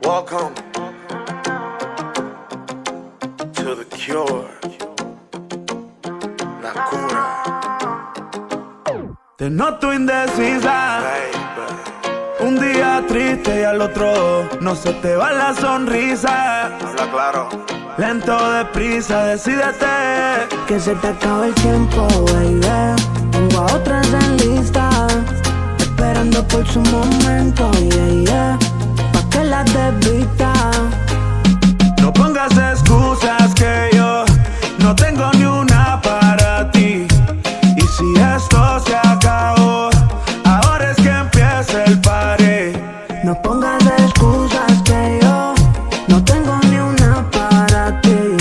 Welcome to the cure. La cura. Te noto indecisa, Baby, un día triste y al otro no se te va la sonrisa. habla claro. Lento, deprisa, decídete. Que se te acaba el tiempo, baby. Tengo a otras en lista, esperando por su momento, pa' que las desvista. No pongas excusas que yo no tengo ni una para ti. Y si esto se acabó, ahora es que empieza el party. No pongas excusas que yo no tengo ni una para ti.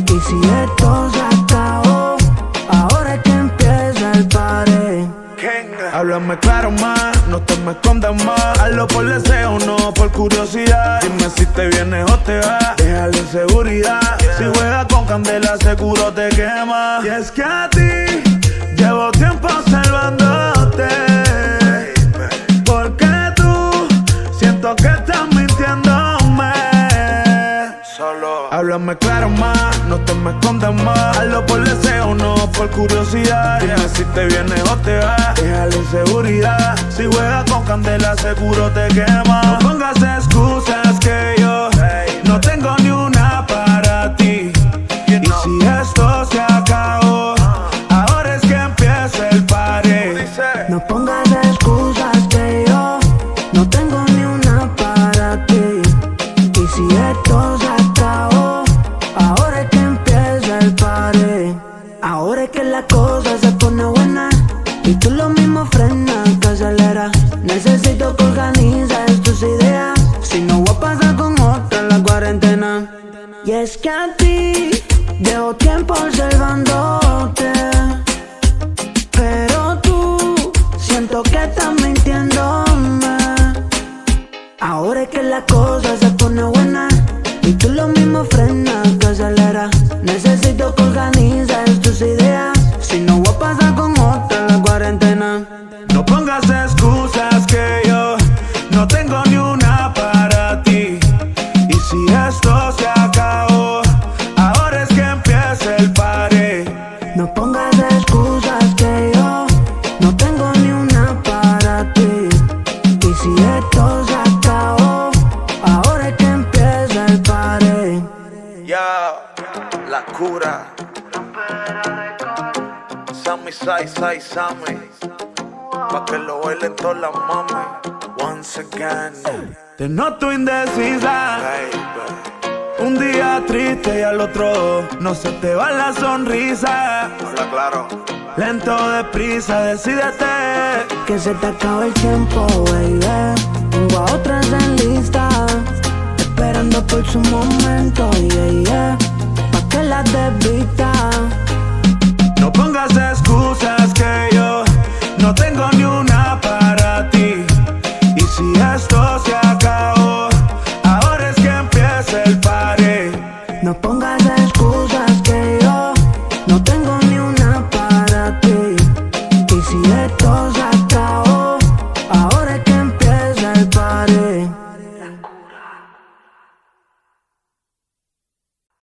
Y si esto se acabó, ahora es que empieza el party. Háblame claro más, no te me escondas más. Hazlo por deseo, no por curiosidad. Dime si te vienes o te vas, deja la inseguridad. Si juegas con candela seguro te quema. Y es que a ti llevo tiempo observándote, porque tú siento que estás mintiéndome. Solo Háblame claro más, no te me escondas más. Hazlo por deseo, no por curiosidad. Dime si te vienes o te vas, deja la inseguridad. Si juegas con candela seguro te quema. No pongas excusas que yo no tengo ni una para ti. Y si esto se acabó, ahora es que empieza el party. No pongas excusas que yo no tengo ni una para ti. Y si esto se acabó, ahora es que empieza el party. Ahora es que la cosa se pone buena y tú lo mismo frenas que acelera. Necesito que organizes tus ideas, si no voy a pasar con otra en la cuarentena. Y es que a ti llevo tiempo observándote, pero tú siento que estás mintiéndome. Ahora es que la cosa se pone buena y tú lo mismo frenas que acelera. Necesito que organizes tus ideas, si no voy a pasar con otra en la cuarentena. No pongas excusas que yo no tengo ni una para ti. Y si esto se acabó, ahora es que empieza el party. No pongas excusas que yo no tengo ni una para ti. Y si esto se acabó, ahora es que empieza el party. ya, la cura. Sammy, Sammy. Pa' que lo bailen todas las mami. Once again, Te noto indecisa, baby, un día triste y al otro no se te va la sonrisa. habla claro. Lento, deprisa, decídete. Que se te acaba el tiempo, baby. Tengo a otras en lista, esperando por su momento, pa' que las desvista.